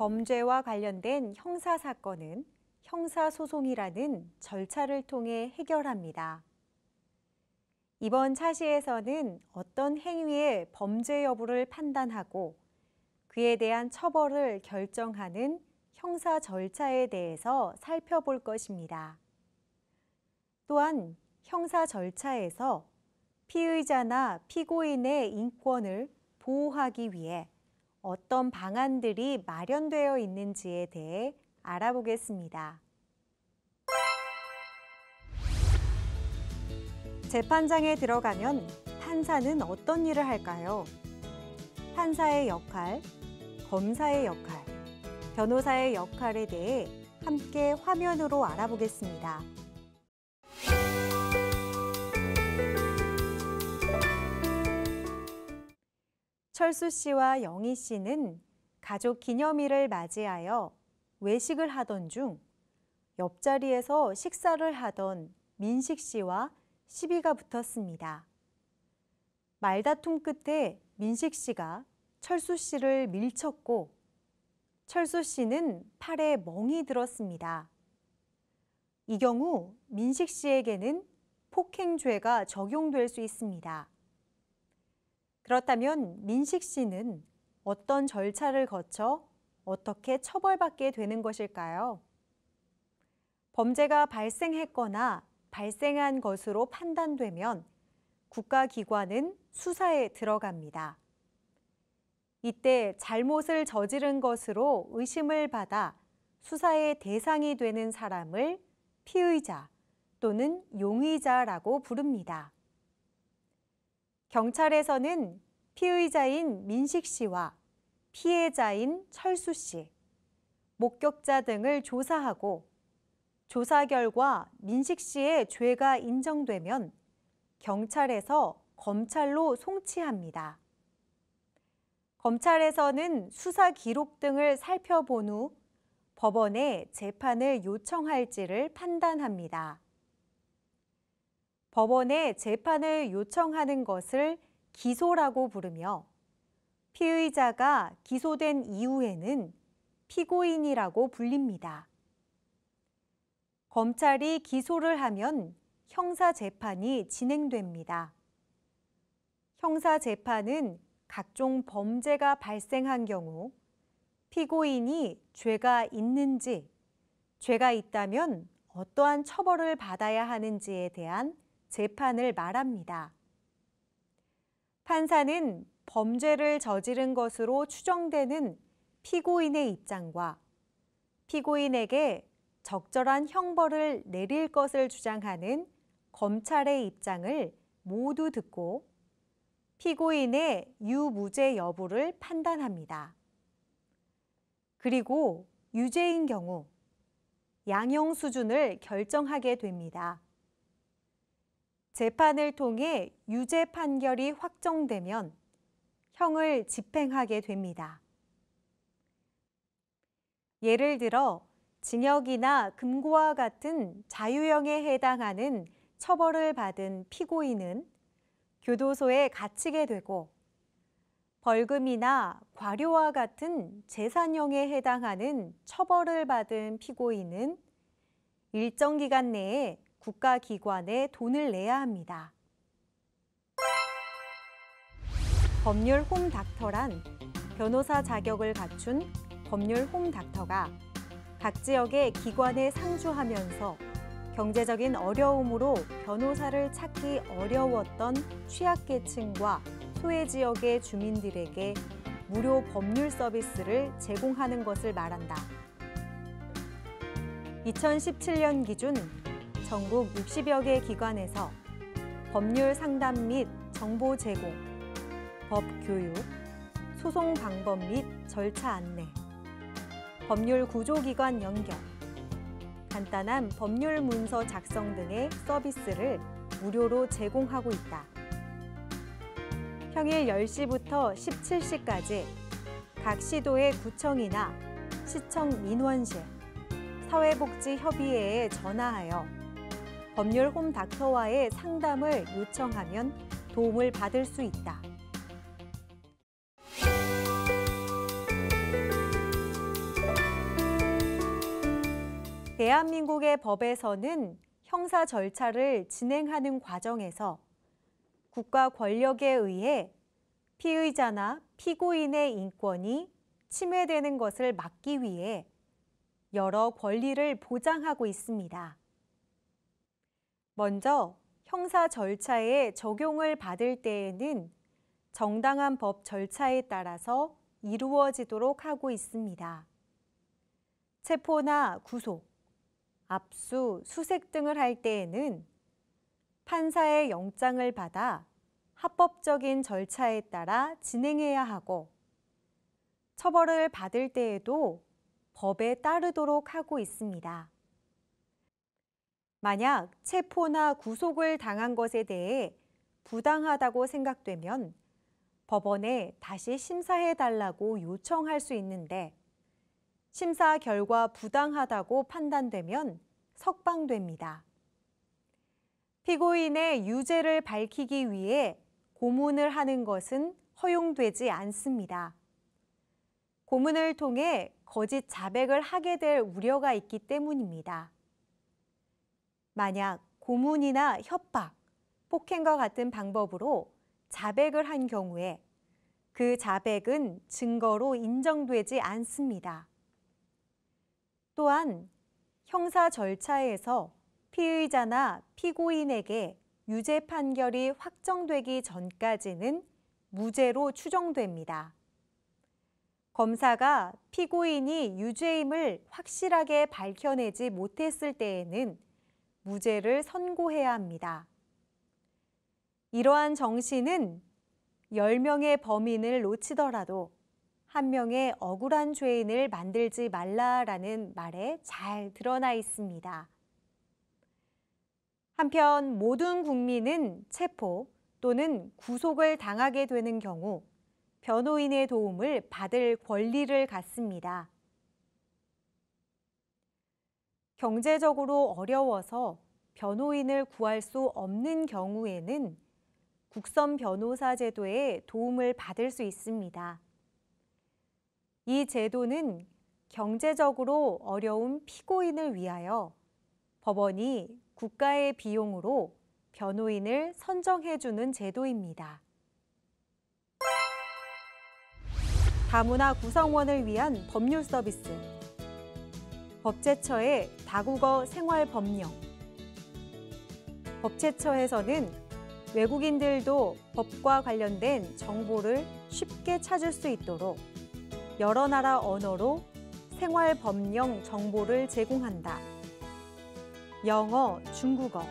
범죄와 관련된 형사사건은 형사소송이라는 절차를 통해 해결합니다. 이번 차시에서는 어떤 행위의 범죄 여부를 판단하고 그에 대한 처벌을 결정하는 형사 절차에 대해서 살펴볼 것입니다. 또한 형사 절차에서 피의자나 피고인의 인권을 보호하기 위해 어떤 방안들이 마련되어 있는지에 대해 알아보겠습니다. 재판장에 들어가면 판사는 어떤 일을 할까요? 판사의 역할, 검사의 역할, 변호사의 역할에 대해 함께 화면으로 알아보겠습니다. 철수 씨와 영희 씨는 가족 기념일을 맞이하여 외식을 하던 중 옆자리에서 식사를 하던 민식 씨와 시비가 붙었습니다. 말다툼 끝에 민식 씨가 철수 씨를 밀쳤고 철수 씨는 팔에 멍이 들었습니다. 이 경우 민식 씨에게는 폭행죄가 적용될 수 있습니다. 그렇다면 민식 씨는 어떤 절차를 거쳐 어떻게 처벌받게 되는 것일까요? 범죄가 발생했거나 발생한 것으로 판단되면 국가기관은 수사에 들어갑니다. 이때 잘못을 저지른 것으로 의심을 받아 수사의 대상이 되는 사람을 피의자 또는 용의자라고 부릅니다. 경찰에서는 피의자인 민식 씨와 피해자인 철수 씨, 목격자 등을 조사하고 조사 결과 민식 씨의 죄가 인정되면 경찰에서 검찰로 송치합니다. 검찰에서는 수사 기록 등을 살펴본 후 법원에 재판을 요청할지를 판단합니다. 법원에 재판을 요청하는 것을 기소라고 부르며 피의자가 기소된 이후에는 피고인이라고 불립니다. 검찰이 기소를 하면 형사재판이 진행됩니다. 형사재판은 각종 범죄가 발생한 경우 피고인이 죄가 있는지, 죄가 있다면 어떠한 처벌을 받아야 하는지에 대한 재판을 말합니다. 판사는 범죄를 저지른 것으로 추정되는 피고인의 입장과 피고인에게 적절한 형벌을 내릴 것을 주장하는 검찰의 입장을 모두 듣고 피고인의 유무죄 여부를 판단합니다. 그리고 유죄인 경우 양형 수준을 결정하게 됩니다. 재판을 통해 유죄 판결이 확정되면 형을 집행하게 됩니다. 예를 들어 징역이나 금고와 같은 자유형에 해당하는 처벌을 받은 피고인은 교도소에 갇히게 되고 벌금이나 과료와 같은 재산형에 해당하는 처벌을 받은 피고인은 일정 기간 내에 국가기관에 돈을 내야 합니다. 법률 홈닥터란 변호사 자격을 갖춘 법률 홈닥터가 각 지역의 기관에 상주하면서 경제적인 어려움으로 변호사를 찾기 어려웠던 취약계층과 소외지역의 주민들에게 무료 법률 서비스를 제공하는 것을 말한다. 2017년 기준 전국 60여 개 기관에서 법률 상담 및 정보 제공, 법 교육, 소송 방법 및 절차 안내, 법률 구조기관 연결, 간단한 법률 문서 작성 등의 서비스를 무료로 제공하고 있다. 평일 10시부터 17시까지 각 시도의 구청이나 시청 민원실, 사회복지협의회에 전화하여 법률 홈닥터와의 상담을 요청하면 도움을 받을 수 있다. 대한민국의 법에서는 형사 절차를 진행하는 과정에서 국가 권력에 의해 피의자나 피고인의 인권이 침해되는 것을 막기 위해 여러 권리를 보장하고 있습니다. 먼저 형사 절차에 적용을 받을 때에는 정당한 법 절차에 따라서 이루어지도록 하고 있습니다. 체포나 구속, 압수, 수색 등을 할 때에는 판사의 영장을 받아 합법적인 절차에 따라 진행해야 하고, 처벌을 받을 때에도 법에 따르도록 하고 있습니다. 만약 체포나 구속을 당한 것에 대해 부당하다고 생각되면 법원에 다시 심사해달라고 요청할 수 있는데, 심사 결과 부당하다고 판단되면 석방됩니다. 피고인의 유죄를 밝히기 위해 고문을 하는 것은 허용되지 않습니다. 고문을 통해 거짓 자백을 하게 될 우려가 있기 때문입니다. 만약 고문이나 협박, 폭행과 같은 방법으로 자백을 한 경우에 그 자백은 증거로 인정되지 않습니다. 또한 형사 절차에서 피의자나 피고인에게 유죄 판결이 확정되기 전까지는 무죄로 추정됩니다. 검사가 피고인이 유죄임을 확실하게 밝혀내지 못했을 때에는 무죄를 선고해야 합니다. 이러한 정신은 10명의 범인을 놓치더라도 1명의 억울한 죄인을 만들지 말라라는 말에 잘 드러나 있습니다. 한편 모든 국민은 체포 또는 구속을 당하게 되는 경우 변호인의 도움을 받을 권리를 갖습니다. 경제적으로 어려워서 변호인을 구할 수 없는 경우에는 국선 변호사 제도의 도움을 받을 수 있습니다. 이 제도는 경제적으로 어려운 피고인을 위하여 법원이 국가의 비용으로 변호인을 선정해주는 제도입니다. 다문화 구성원을 위한 법률 서비스, 법제처의 다국어 생활법령. 법제처에서는 외국인들도 법과 관련된 정보를 쉽게 찾을 수 있도록 여러 나라 언어로 생활법령 정보를 제공한다. 영어, 중국어,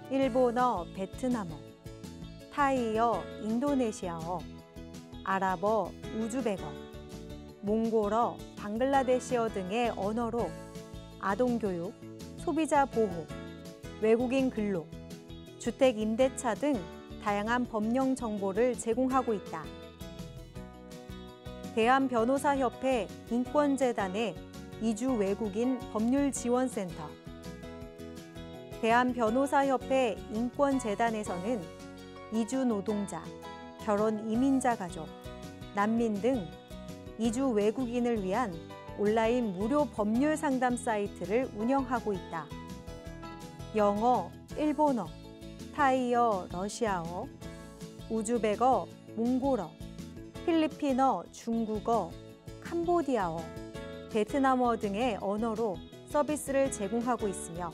일본어, 베트남어, 타이어, 인도네시아어, 아랍어, 우즈베거, 몽골어, 방글라데시어 등의 언어로 아동교육, 소비자 보호, 외국인 근로, 주택 임대차 등 다양한 법령 정보를 제공하고 있다. 대한변호사협회 인권재단의 이주 외국인 법률지원센터, 대한변호사협회 인권재단에서는 이주 노동자, 결혼 이민자 가족, 난민 등 이주 외국인을 위한 온라인 무료 법률 상담 사이트를 운영하고 있다. 영어, 일본어, 타이어, 러시아어, 우즈베거, 몽골어, 필리핀어, 중국어, 캄보디아어, 베트남어 등의 언어로 서비스를 제공하고 있으며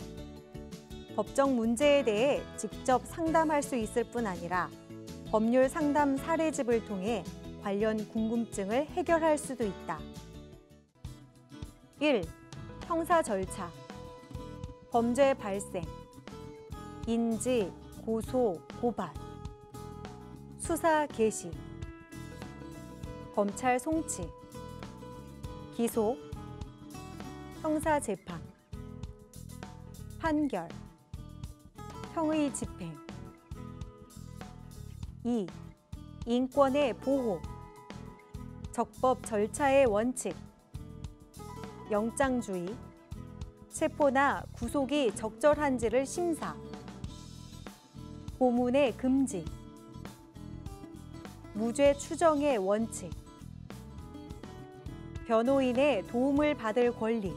법정 문제에 대해 직접 상담할 수 있을 뿐 아니라 법률 상담 사례집을 통해 관련 궁금증을 해결할 수도 있다. 1. 형사 절차. 범죄 발생, 인지, 고소, 고발, 수사 개시, 검찰 송치, 기소, 형사 재판, 판결, 형의 집행. 2. 인권의 보호, 적법 절차의 원칙, 영장주의, 체포나 구속이 적절한지를 심사, 고문의 금지, 무죄 추정의 원칙, 변호인의 도움을 받을 권리.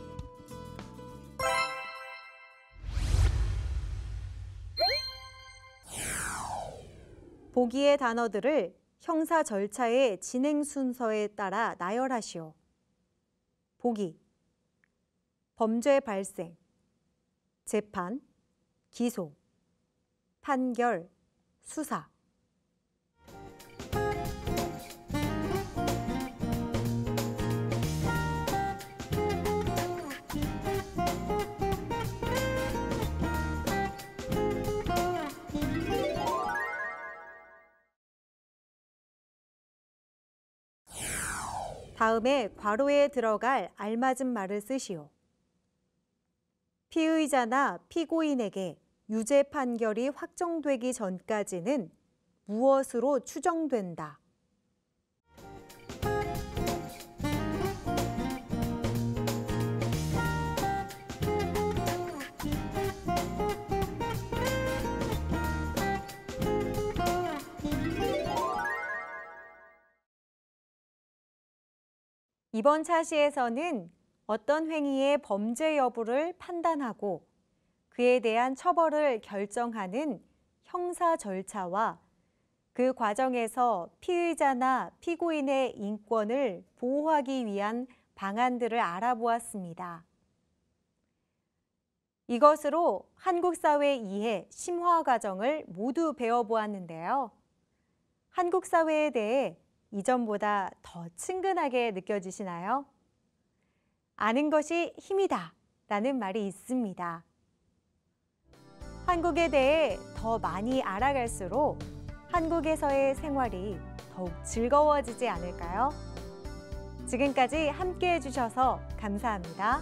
보기의 단어들을 형사 절차의 진행 순서에 따라 나열하시오. 보기, 범죄 발생, 재판, 기소, 판결, 수사. 다음에 괄호에 들어갈 알맞은 말을 쓰시오. 피의자나 피고인에게 유죄 판결이 확정되기 전까지는 무엇으로 추정된다. 이번 차시에서는 어떤 행위의 범죄 여부를 판단하고 그에 대한 처벌을 결정하는 형사 절차와 그 과정에서 피의자나 피고인의 인권을 보호하기 위한 방안들을 알아보았습니다. 이것으로 한국 사회 이해 심화 과정을 모두 배워보았는데요. 한국 사회에 대해 이전보다 더 친근하게 느껴지시나요? 아는 것이 힘이다 라는 말이 있습니다. 한국에 대해 더 많이 알아갈수록 한국에서의 생활이 더욱 즐거워지지 않을까요? 지금까지 함께 해주셔서 감사합니다.